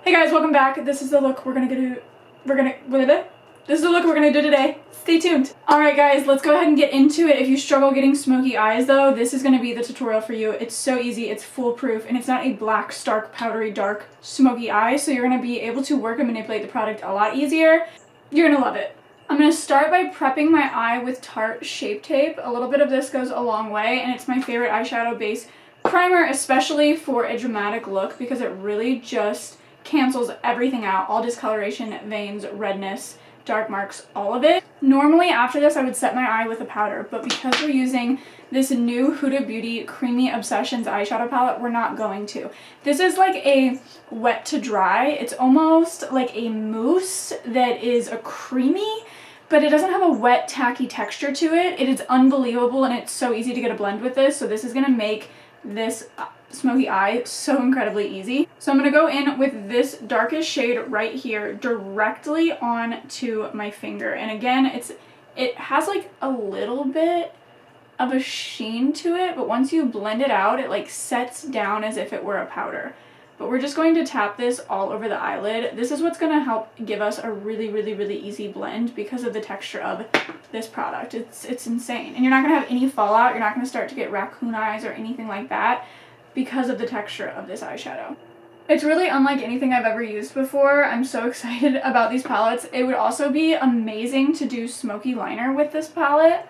Hey guys, welcome back. This is the look we're gonna do today. Stay tuned. Alright guys, let's go ahead and get into it. If you struggle getting smoky eyes though, this is gonna be the tutorial for you. It's so easy, it's foolproof, and it's not a black, stark, powdery, dark, smoky eye, so you're gonna be able to work and manipulate the product a lot easier. You're gonna love it. I'm gonna start by prepping my eye with Tarte Shape Tape. A little bit of this goes a long way, and it's my favorite eyeshadow base primer, especially for a dramatic look, because it really just cancels everything out, all discoloration, veins, redness, dark marks, all of it. Normally after this I would set my eye with a powder, but because we're using this new Huda Beauty Creamy Obsessions eyeshadow palette, we're not going to. This is like a wet to dry. It's almost like a mousse that is a creamy, but it doesn't have a wet, tacky texture to it. It is unbelievable, and it's so easy to get a blend with this, so this is gonna make this smoky eye so incredibly easy. So I'm going to go in with this darkest shade right here directly onto my finger, and again it has like a little bit of a sheen to it, but once you blend it out it like sets down as if it were a powder. But we're just going to tap this all over the eyelid. This is what's going to help give us a really easy blend because of the texture of this product. It's insane. And you're not going to have any fallout. You're not going to start to get raccoon eyes or anything like that because of the texture of this eyeshadow. It's really unlike anything I've ever used before. I'm so excited about these palettes. It would also be amazing to do smoky liner with this palette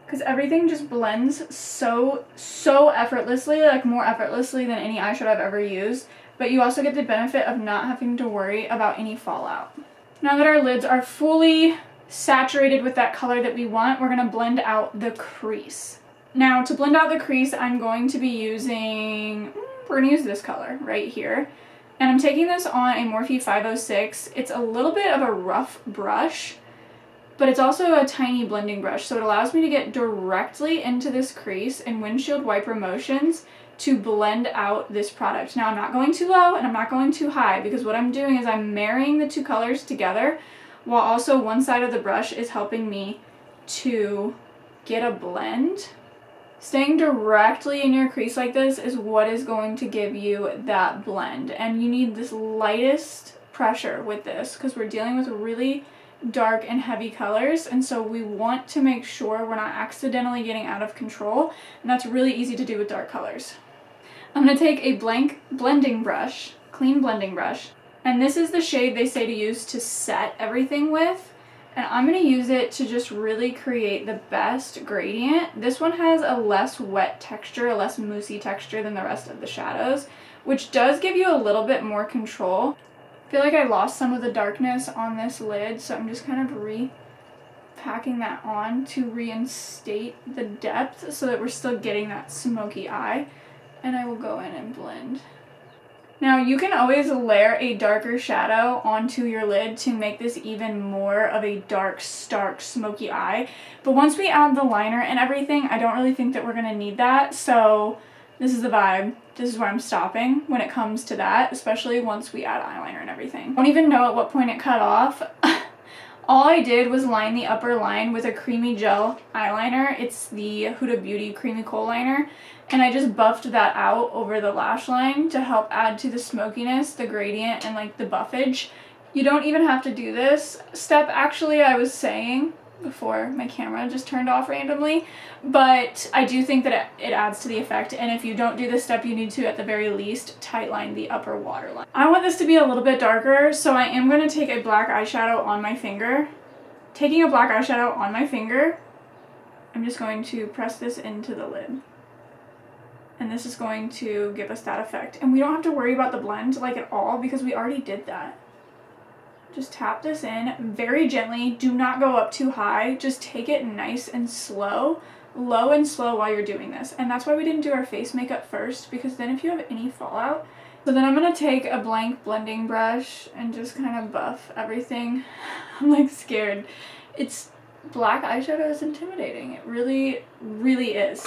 because everything just blends so effortlessly, like more effortlessly than any eyeshadow I've ever used. But you also get the benefit of not having to worry about any fallout. Now that our lids are fully saturated with that color that we want, we're going to blend out the crease. Now to blend out the crease, I'm going to be using, we're going to use this color right here. And I'm taking this on a Morphe 506. It's a little bit of a rough brush, but it's also a tiny blending brush, so it allows me to get directly into this crease in windshield wiper motions to blend out this product. Now I'm not going too low and I'm not going too high, because what I'm doing is I'm marrying the two colors together while also one side of the brush is helping me to get a blend. Staying directly in your crease like this is what is going to give you that blend, and you need this lightest pressure with this because we're dealing with really dark and heavy colors, and so we want to make sure we're not accidentally getting out of control, and that's really easy to do with dark colors. I'm going to take a blank blending brush, clean blending brush, and this is the shade they say to use to set everything with, and I'm going to use it to just really create the best gradient. This one has a less wet texture, a less moussey texture than the rest of the shadows, which does give you a little bit more control. I feel like I lost some of the darkness on this lid, so I'm just kind of repacking that on to reinstate the depth so that we're still getting that smoky eye. And I will go in and blend. Now you can always layer a darker shadow onto your lid to make this even more of a dark, stark, smoky eye. But once we add the liner and everything, I don't really think that we're gonna need that. So this is the vibe. This is where I'm stopping when it comes to that, especially once we add eyeliner and everything. I don't even know at what point it cut off. All I did was line the upper line with a creamy gel eyeliner. It's the Huda Beauty Creamy Kohl Liner. And I just buffed that out over the lash line to help add to the smokiness, the gradient, and like the buffage. You don't even have to do this step, actually, I was saying before my camera just turned off randomly, but I do think that it adds to the effect, and if you don't do this step, you need to at the very least tightline the upper waterline. I want this to be a little bit darker, so I am going to take a black eyeshadow on my finger. Taking a black eyeshadow on my finger, I'm just going to press this into the lid. And this is going to give us that effect. And we don't have to worry about the blend like at all because we already did that. Just tap this in very gently. Do not go up too high. Just take it nice and slow, low and slow while you're doing this. And that's why we didn't do our face makeup first, because then if you have any fallout. So then I'm going to take a blank blending brush and just kind of buff everything. I'm like scared. Black eyeshadow is intimidating. It really is.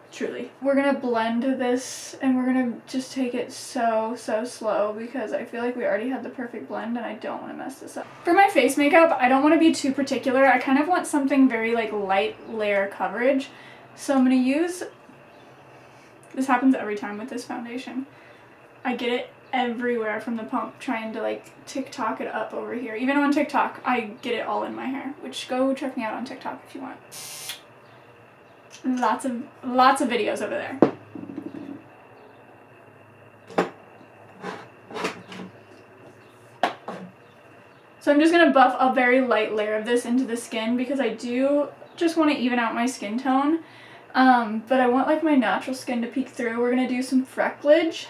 Truly. We're gonna blend this and we're gonna just take it so slow because I feel like we already had the perfect blend and I don't want to mess this up. For my face makeup, I don't want to be too particular. I kind of want something very like light layer coverage. So I'm gonna use, this happens every time with this foundation. I get it everywhere from the pump trying to like TikTok it up over here. Even on TikTok, I get it all in my hair, which go check me out on TikTok if you want. Lots of videos over there. So I'm just going to buff a very light layer of this into the skin because I do just want to even out my skin tone. But I want like my natural skin to peek through. We're going to do some frecklage.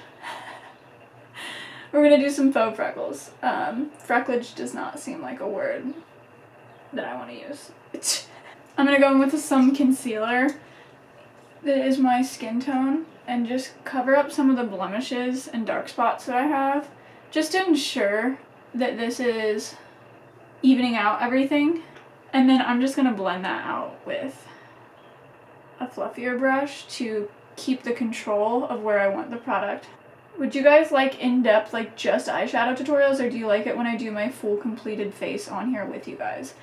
We're going to do some faux freckles. Frecklage does not seem like a word that I want to use. I'm going to go in with some concealer that is my skin tone and just cover up some of the blemishes and dark spots that I have, just to ensure that this is evening out everything. And then I'm just going to blend that out with a fluffier brush to keep the control of where I want the product. Would you guys like in-depth, like just eyeshadow tutorials, or do you like it when I do my full completed face on here with you guys?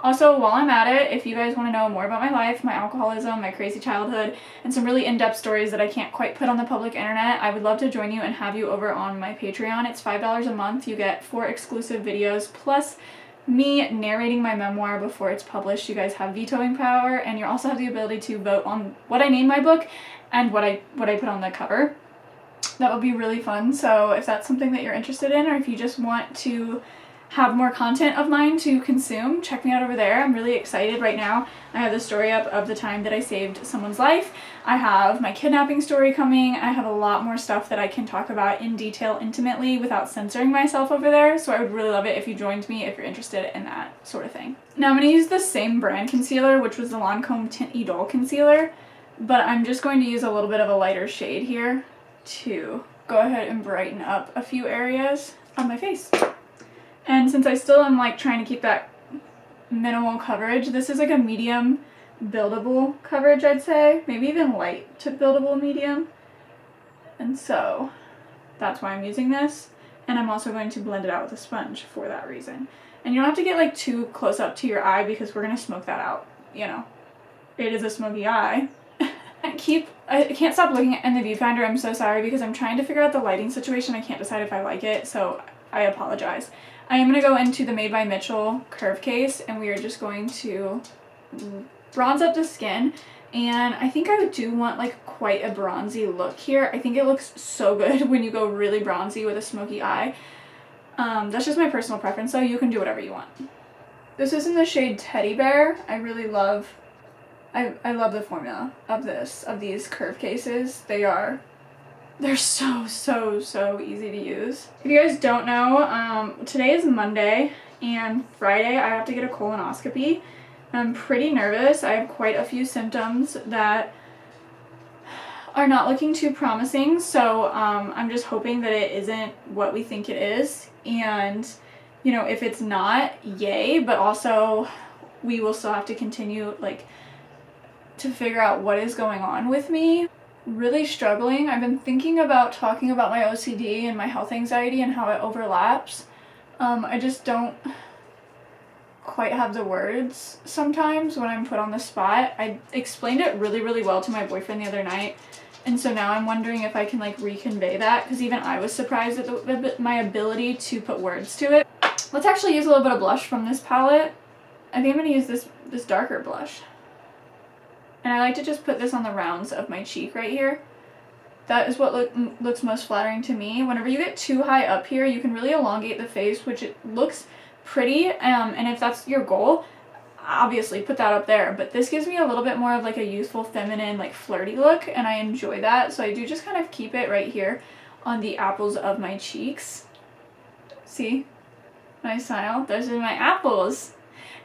Also, while I'm at it, if you guys want to know more about my life, my alcoholism, my crazy childhood, and some really in-depth stories that I can't quite put on the public internet, I would love to join you and have you over on my Patreon. It's $5 a month. You get 4 exclusive videos, plus me narrating my memoir before it's published. You guys have vetoing power, and you also have the ability to vote on what I name my book and what I put on the cover. That would be really fun. So if that's something that you're interested in, or if you just want to have more content of mine to consume, check me out over there. I'm really excited right now. I have the story up of the time that I saved someone's life. I have my kidnapping story coming. I have a lot more stuff that I can talk about in detail intimately without censoring myself over there. So I would really love it if you joined me if you're interested in that sort of thing. Now I'm going to use the same brand concealer, which was the Lancome Tint Idole concealer, but I'm just going to use a little bit of a lighter shade here to go ahead and brighten up a few areas on my face. And since I still am like trying to keep that minimal coverage, this is like a medium buildable coverage, I'd say. Maybe even light to buildable medium. And so that's why I'm using this. And I'm also going to blend it out with a sponge for that reason. And you don't have to get like too close up to your eye because we're going to smoke that out, you know. It is a smoky eye. I can't stop looking in the viewfinder. I'm so sorry because I'm trying to figure out the lighting situation. I can't decide if I like it, so I apologize. I am going to go into the Made by Mitchell curve case, and we are just going to bronze up the skin. And I think I do want like quite a bronzy look here. I think it looks so good when you go really bronzy with a smoky eye. That's just my personal preference, so you can do whatever you want. This is in the shade Teddy Bear. I really love I love the formula of these curve cases. They're so easy to use. If you guys don't know, today is Monday and Friday I have to get a colonoscopy. I'm pretty nervous. I have quite a few symptoms that are not looking too promising, so I'm just hoping that it isn't what we think it is. And you know, if it's not, yay, but also we will still have to continue like to figure out what is going on with me. Really struggling. I've been thinking about talking about my OCD and my health anxiety and how it overlaps. I just don't quite have the words sometimes when I'm put on the spot. I explained it really well to my boyfriend the other night, and so now I'm wondering if I can like reconvey that, because even I was surprised at my ability to put words to it. Let's actually use a little bit of blush from this palette. I think I'm going to use this darker blush. And I like to just put this on the rounds of my cheek right here. That is what looks most flattering to me. Whenever you get too high up here, you can really elongate the face, which it looks pretty. And if that's your goal, obviously put that up there. But this gives me a little bit more of like a youthful, feminine, like flirty look, and I enjoy that. So I do just kind of keep it right here on the apples of my cheeks. See? When I smile, those are my apples.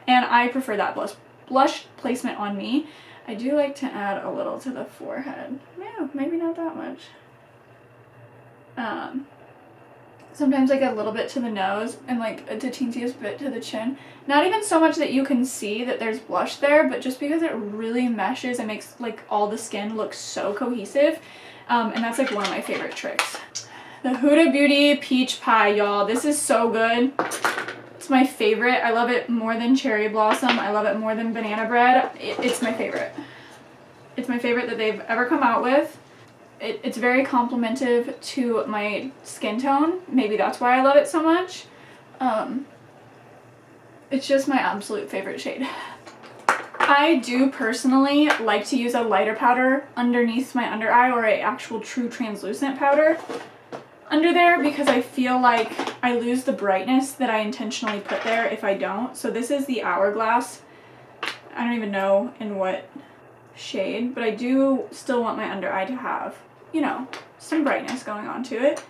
And I prefer that blush placement on me. I do like to add a little to the forehead. Yeah, maybe not that much. Sometimes like a little bit to the nose and like the teensiest bit to the chin. Not even so much that you can see that there's blush there, but just because it really meshes and makes like all the skin look so cohesive. And that's like one of my favorite tricks. The Huda Beauty Peach Pie, y'all. This is so good. It's my favorite. I love it more than Cherry Blossom. I love it more than Banana Bread. It's my favorite. It's my favorite that they've ever come out with. It's very complementive to my skin tone. Maybe that's why I love it so much. It's just my absolute favorite shade. I do personally like to use a lighter powder underneath my under eye, or an actual true translucent powder under there, because I feel like I lose the brightness that I intentionally put there if I don't. So this is the Hourglass. I don't even know in what shade, but I do still want my under eye to have, you know, some brightness going on to it.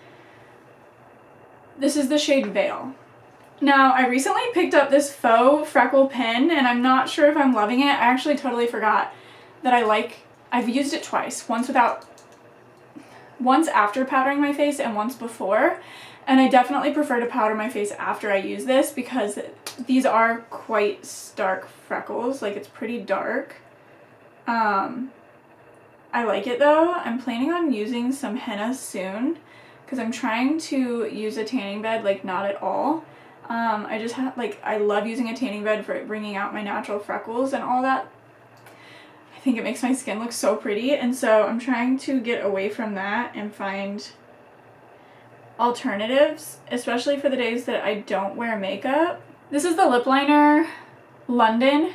This is the shade Veil. Now, I recently picked up this faux freckle pen, and I'm not sure if I'm loving it. I actually totally forgot that I've used it twice. Once after powdering my face and once before. And I definitely prefer to powder my face after I use this, because these are quite stark freckles. Like, it's pretty dark. I like it though. I'm planning on using some henna soon, because I'm trying to use a tanning bed, like, not at all. I love using a tanning bed for bringing out my natural freckles and all that. I think it makes my skin look so pretty, and so I'm trying to get away from that and find alternatives, especially for the days that I don't wear makeup. This is the lip liner London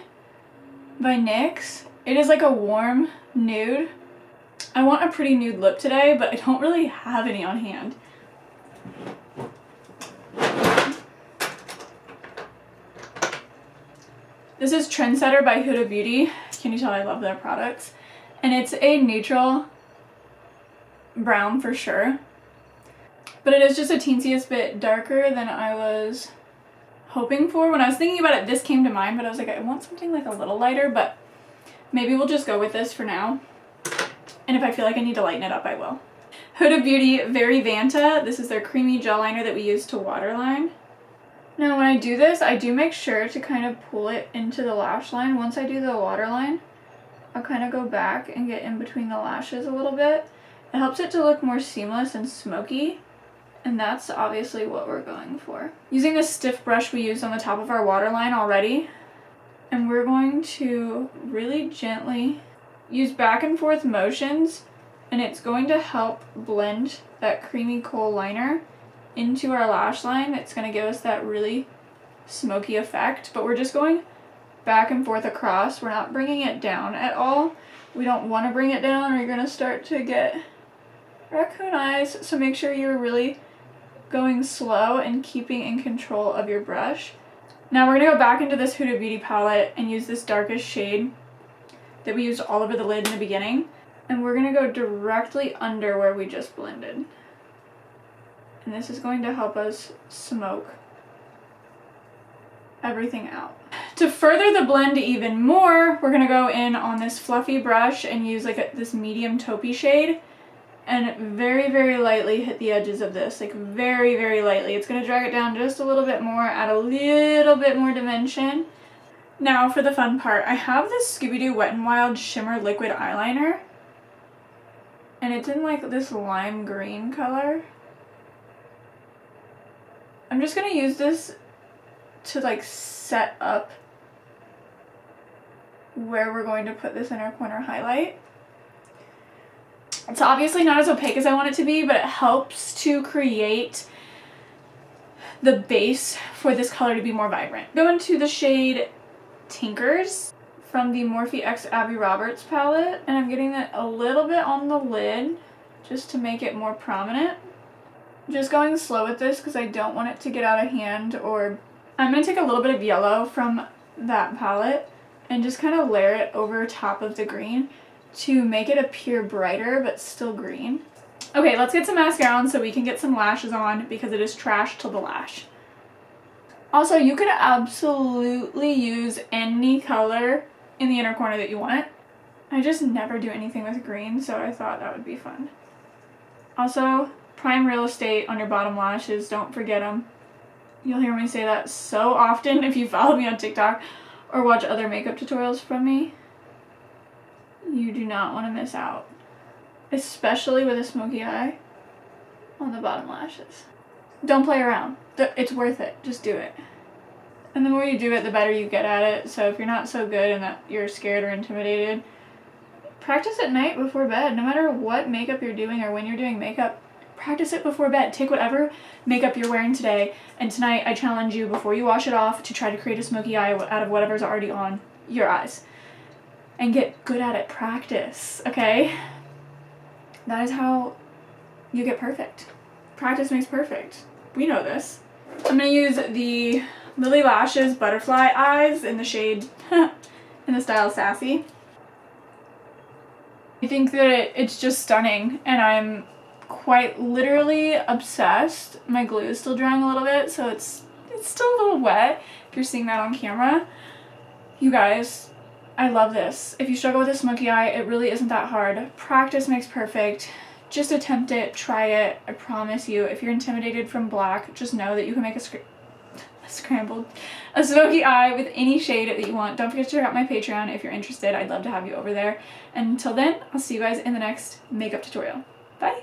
by NYX. It is like a warm nude. I want a pretty nude lip today, but I don't really have any on hand. This is Trendsetter by Huda Beauty. Can you tell I love their products? And it's a neutral brown for sure. But it is just a teensiest bit darker than I was hoping for. When I was thinking about it, this came to mind, but I was like, I want something like a little lighter, but maybe we'll just go with this for now. And if I feel like I need to lighten it up, I will. Huda Beauty Very Vanta. This is their creamy gel liner that we use to waterline. Now when I do this, I do make sure to kind of pull it into the lash line. Once I do the waterline, I'll kind of go back and get in between the lashes a little bit. It helps it to look more seamless and smoky, and that's obviously what we're going for. Using this stiff brush we used on the top of our waterline already, and we're going to really gently use back and forth motions, and it's going to help blend that creamy kohl liner into our lash line. It's going to give us that really smoky effect, but we're just going back and forth across. We're not bringing it down at all. We don't want to bring it down, or you're going to start to get raccoon eyes, so make sure you're really going slow and keeping in control of your brush. Now we're going to go back into this Huda Beauty palette and use this darkest shade that we used all over the lid in the beginning, and we're going to go directly under where we just blended. And this is going to help us smoke everything out. To further the blend even more, we're going to go in on this fluffy brush and use like this medium taupey shade, and very, very lightly hit the edges of this, like very, very lightly. It's going to drag it down just a little bit more, add a little bit more dimension. Now for the fun part, I have this Scooby-Doo Wet n Wild Shimmer Liquid Eyeliner, and it's in like this lime green color. I'm just going to use this to like set up where we're going to put this inner corner highlight. It's obviously not as opaque as I want it to be, but it helps to create the base for this color to be more vibrant. Go into the shade Tinkers from the Morphe X Abby Roberts palette, and I'm getting it a little bit on the lid just to make it more prominent. Just going slow with this because I don't want it to get out of hand. Or I'm going to take a little bit of yellow from that palette and just kind of layer it over top of the green to make it appear brighter but still green. Okay, let's get some mascara on so we can get some lashes on, because it is trash to the lash. Also, you could absolutely use any color in the inner corner that you want. I just never do anything with green, so I thought that would be fun. Also, prime real estate on your bottom lashes, don't forget them. You'll hear me say that so often if you follow me on TikTok or watch other makeup tutorials from me. You do not want to miss out, especially with a smoky eye on the bottom lashes. Don't play around. It's worth it. Just do it. And the more you do it, the better you get at it. So if you're not so good and that you're scared or intimidated, practice at night before bed. No matter what makeup you're doing or when you're doing makeup, practice it before bed. Take whatever makeup you're wearing today, and tonight I challenge you, before you wash it off, to try to create a smoky eye out of whatever's already on your eyes. And get good at it. Practice, okay? That is how you get perfect. Practice makes perfect. We know this. I'm gonna use the Lily Lashes Butterfly Eyes in the shade, in the style Sassy. I think that it's just stunning, and I'm quite literally obsessed. My glue is still drying a little bit, so it's still a little wet if you're seeing that on camera. You guys, I love this. If you struggle with a smoky eye, it really isn't that hard. Practice makes perfect. Just attempt it, try it. I promise you, if you're intimidated from black, just know that you can make a smoky eye with any shade that you want. Don't forget to check out my Patreon if you're interested. I'd love to have you over there. And until then, I'll see you guys in the next makeup tutorial. Bye!